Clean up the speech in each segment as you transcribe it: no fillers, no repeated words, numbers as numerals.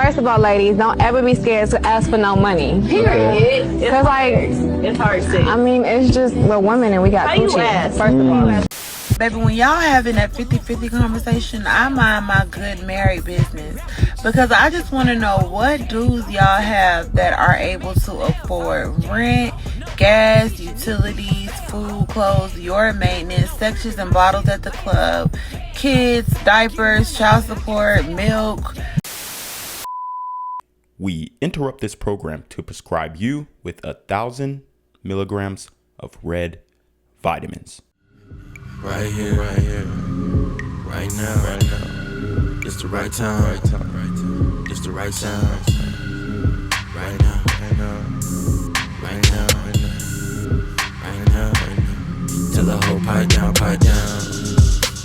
First of all, ladies, don't ever be scared to ask for no money. Period. Because, like, it's hard to see. I mean, it's just, we're women and we got coochie. First of all. Baby, when y'all having that 50-50 conversation, I mind my good married business. Because I just want to know, what dudes y'all have that are able to afford rent, gas, utilities, food, clothes, your maintenance, sections and bottles at the club, kids, diapers, child support, milk. We interrupt this program to prescribe you with 1,000 milligrams of red vitamins. Right here, right now, it's the right time, it's the right sound, right now, right now, till the whole pipe down, pipe down,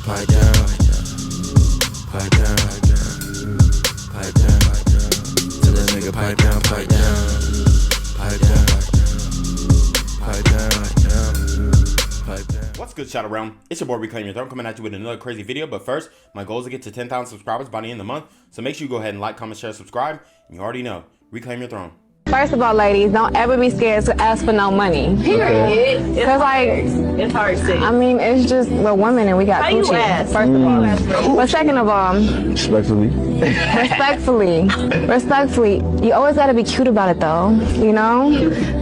pipe down, pipe down, pipe down, till the nigga pipe down, pipe down, pipe down, pipe down, pipe down. What's good, shout around? It's your boy Reclaim Your Throne coming at you with another crazy video. But first, my goal is to get to 10,000 subscribers by the end of the month. So make sure you go ahead and like, comment, share, subscribe. And you already know, Reclaim Your Throne. First of all, ladies, don't ever be scared to ask for no money. Period. Because, like, it's hard to see. I mean, it's just, we're women and we got coochie. First of all. But second of all, respectfully, you always gotta be cute about it though, you know?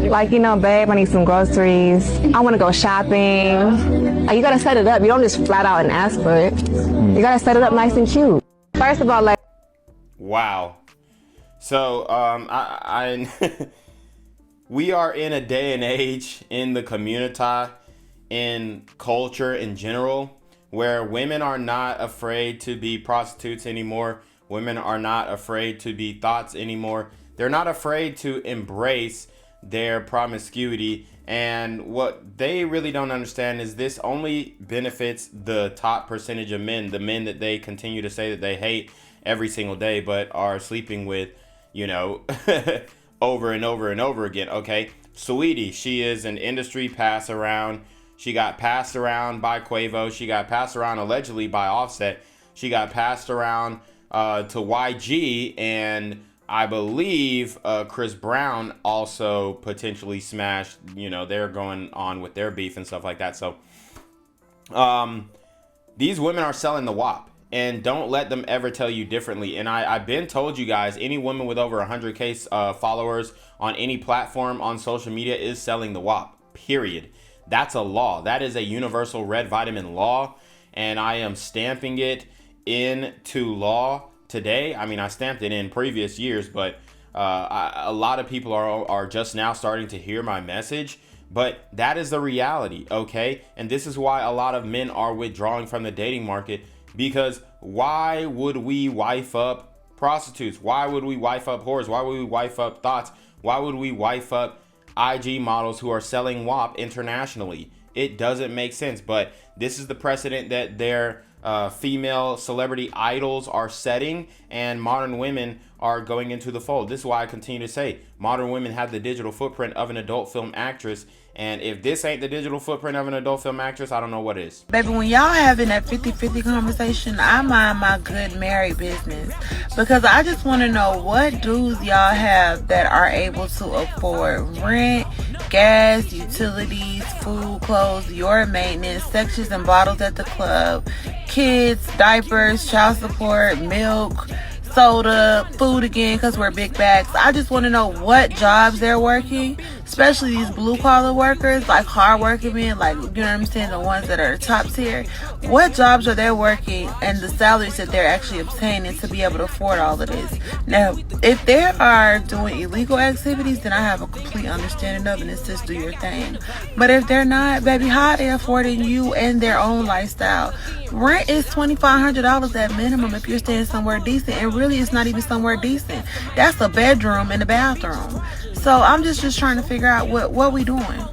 Like, you know, babe, I need some groceries. I wanna go shopping. Like, you gotta set it up. You don't just flat out and ask for it. You gotta set it up nice and cute. First of all, like. Wow. So, we are in a day and age in the community, in culture in general, where women are not afraid to be prostitutes anymore. Women are not afraid to be thoughts anymore. They're not afraid to embrace their promiscuity. And what they really don't understand is this only benefits the top percentage of men, the men that they continue to say that they hate every single day, but are sleeping with, you know, over and over and over again. Okay, Saweetie, she is an industry pass around. She got passed around by Quavo. She got passed around allegedly by Offset. She got passed around to YG, and I believe Chris Brown also potentially smashed. You know, they're going on with their beef and stuff like that. So these women are selling the WAP. And don't let them ever tell you differently. And I've been told you guys, any woman with over 100K followers on any platform on social media is selling the WAP, period. That's a law. That is a universal red vitamin law. And I am stamping it into law today. I mean, I stamped it in previous years, but a lot of people are just now starting to hear my message. But that is the reality, okay? And this is why a lot of men are withdrawing from the dating market. Because why would we wife up prostitutes? Why would we wife up whores? Why would we wife up thoughts? Why would we wife up IG models who are selling WAP internationally? It doesn't make sense. But this is the precedent that their female celebrity idols are setting, and modern women are going into the fold. This is why I continue to say modern women have the digital footprint of an adult film actress. And if this ain't the digital footprint of an adult film actress, I don't know what is. Baby, when y'all having that 50-50 conversation, I mind my good married business. Because I just want to know, what dudes y'all have that are able to afford rent, gas, utilities, food, clothes, your maintenance, sections and bottles at the club, kids, diapers, child support, milk, soda, food again, because we're big bags. I just want to know what jobs they're working, especially these blue collar workers, like hard working men, like, you know what I'm saying, the ones that are the top tier. What jobs are they working and the salaries that they're actually obtaining to be able to afford all of this? Now, if they are doing illegal activities, then I have a complete understanding of it, and it's just do your thing. But if they're not, baby, how are they affording you and their own lifestyle? Rent is $2,500 at minimum if you're staying somewhere decent, and really it's not even somewhere decent. That's a bedroom and a bathroom. So I'm just trying to figure out what we doing.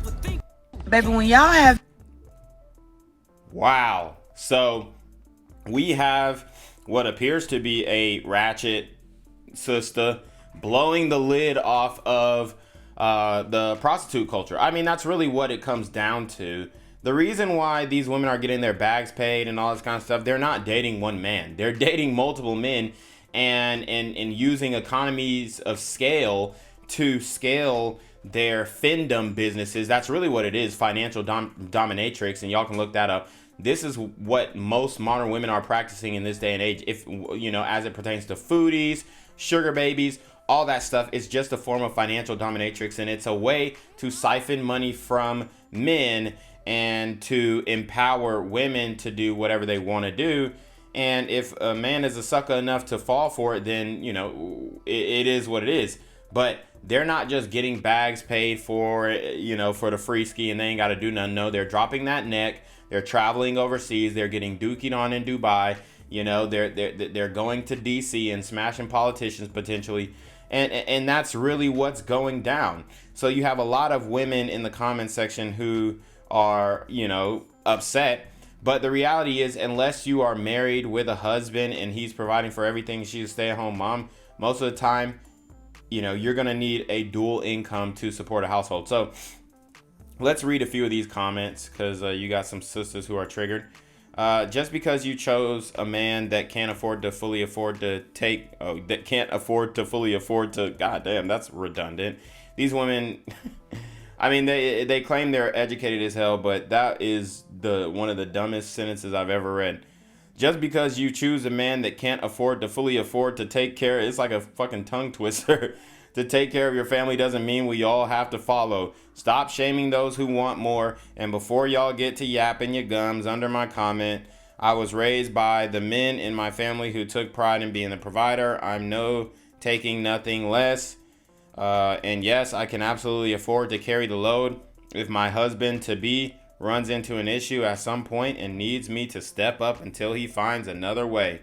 Baby, when y'all have... Wow. So we have what appears to be a ratchet sister blowing the lid off of the prostitute culture. I mean, that's really what it comes down to. The reason why these women are getting their bags paid and all this kind of stuff, they're not dating one man. They're dating multiple men. and using economies of scale to scale their findom businesses. That's really what it is, financial dominatrix, and y'all can look that up. This is what most modern women are practicing in this day and age. If as it pertains to foodies, sugar babies, all that stuff, is just a form of financial dominatrix, and it's a way to siphon money from men and to empower women to do whatever they want to do. And if a man is a sucker enough to fall for it, then it is what it is. But they're not just getting bags paid for, for the free ski, and they ain't got to do nothing. No, they're dropping that neck. They're traveling overseas. They're getting dookied on in Dubai. They're going to DC and smashing politicians potentially. And that's really what's going down. So you have a lot of women in the comment section who are, upset. But the reality is, unless you are married with a husband and he's providing for everything, she's a stay-at-home mom, most of the time, you're going to need a dual income to support a household. So let's read a few of these comments, because you got some sisters who are triggered. Just because you chose a man that can't afford to fully afford to goddamn, that's redundant. These women, I mean, they claim they're educated as hell, but that is one of the dumbest sentences I've ever read. Just because you choose a man that can't fully afford to take care, it's like a fucking tongue twister, to take care of your family doesn't mean we all have to follow. Stop shaming those who want more. And before y'all get to yapping your gums under my comment, I was raised by the men in my family who took pride in being the provider. I'm taking nothing less. And yes, I can absolutely afford to carry the load if my husband-to-be runs into an issue at some point and needs me to step up until he finds another way.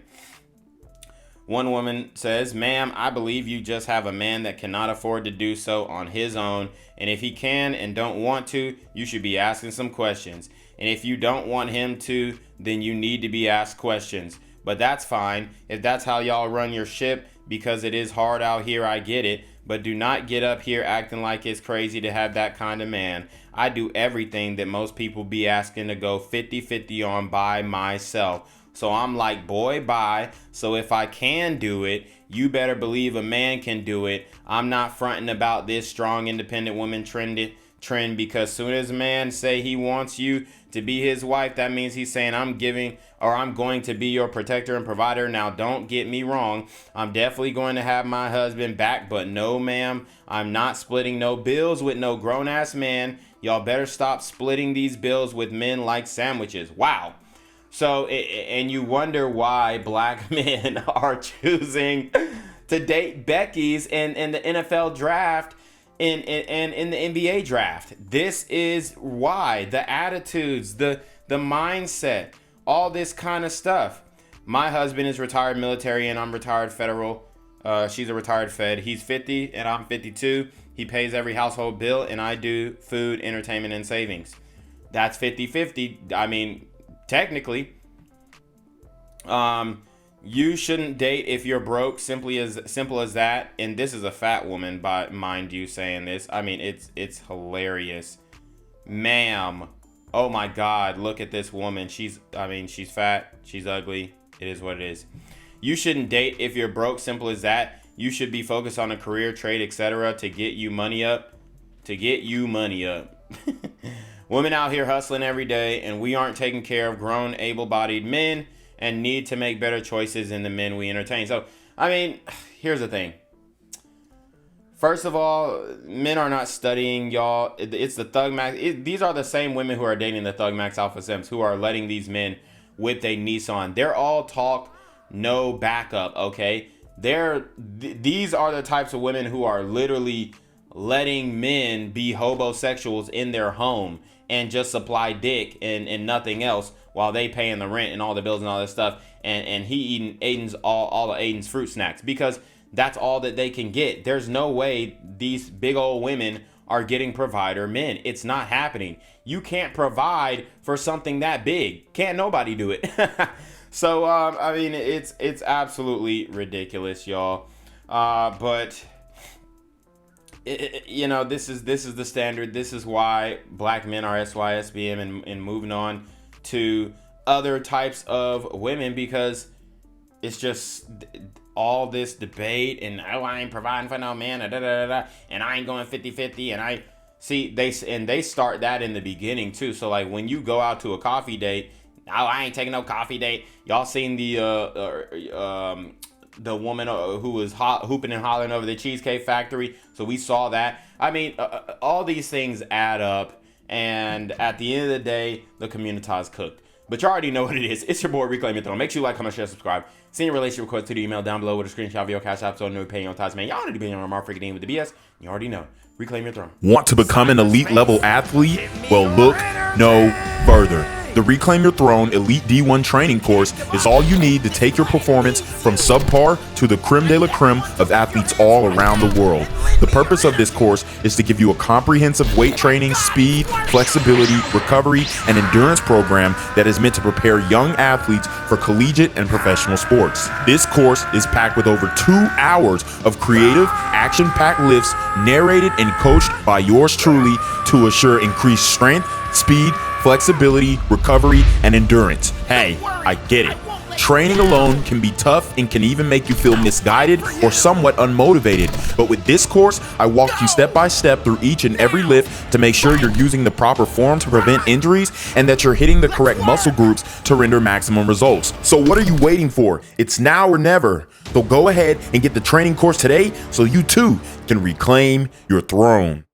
One woman says, ma'am, I believe you just have a man that cannot afford to do so on his own. And if he can and don't want to, you should be asking some questions. And if you don't want him to, then you need to be asked questions. But that's fine if that's how y'all run your ship, because it is hard out here, I get it. But do not get up here acting like it's crazy to have that kind of man. I do everything that most people be asking to go 50-50 on by myself. So I'm like, boy, bye. So if I can do it, you better believe a man can do it. I'm not fronting about this strong, independent woman trend, because soon as a man say he wants you to be his wife, that means he's saying I'm going to be your protector and provider. Now, don't get me wrong. I'm definitely going to have my husband back, but no, ma'am, I'm not splitting no bills with no grown-ass man. Y'all better stop splitting these bills with men like sandwiches. Wow. So, and you wonder why black men are choosing to date Becky's in the NFL draft and in the NBA draft. This is why. The attitudes, the mindset, all this kind of stuff. My husband is retired military and I'm retired federal. She's a retired Fed. He's 50 and I'm 52. He pays every household bill and I do food, entertainment, and savings. That's 50-50. I mean, technically, you shouldn't date if you're broke. Simple as that. And this is a fat woman, by mind you, saying this. I mean, it's hilarious, ma'am. Oh my God, look at this woman. She's fat. She's ugly. It is what it is. You shouldn't date if you're broke. Simple as that. You should be focused on a career, trade, etc. to get you money up. Women out here hustling every day, and we aren't taking care of grown, able-bodied men and need to make better choices in the men we entertain. So, I mean, here's the thing. First of all, men are not studying, y'all. It's the Thug Max. These are the same women who are dating the Thug Max Alpha Simps who are letting these men whip their Nissan. They're all talk, no backup, okay? These are the types of women who are literally letting men be homosexuals in their home and just supply dick and nothing else while they paying the rent and all the bills and all this stuff, and he eating all of Aiden's fruit snacks, because that's all that they can get. There's no way these big old women are getting provider men. It's not happening. You can't provide for something that big. Can't nobody do it. So I mean, it's absolutely ridiculous, y'all. But this is the standard. This is why black men are SYSBM and moving on to other types of women, because it's just all this debate and I ain't providing for no man, and I ain't going 50-50, and I see they start that in the beginning too. So like when you go out to a coffee date, I ain't taking no coffee date. Y'all seen the woman who was hooping and hollering over the Cheesecake Factory? So we saw that. I mean, all these things add up, and at the end of the day, the community's cooked. But you already know what it is. It's your boy, Reclaim Your Throne. Make sure you like, comment, share, subscribe. Send your relationship request to the email down below with a screenshot of your CashApp so no paying on ties, man. Y'all need to be on our freaking with the BS. You already know. Reclaim Your Throne. Want to become an elite level athlete? Well, look no further. The Reclaim Your Throne Elite D1 training course is all you need to take your performance from subpar to the creme de la creme of athletes all around the world. The purpose of this course is to give you a comprehensive weight training, speed, flexibility, recovery, and endurance program that is meant to prepare young athletes for collegiate and professional sports. This course is packed with over 2 hours of creative, action-packed lifts narrated and coached by yours truly to assure increased strength, speed, flexibility, recovery, and endurance. Hey, I get it. Training alone can be tough and can even make you feel misguided or somewhat unmotivated. But with this course, I walk you step by step through each and every lift to make sure you're using the proper form to prevent injuries and that you're hitting the correct muscle groups to render maximum results. So what are you waiting for? It's now or never. So go ahead and get the training course today so you too can reclaim your throne.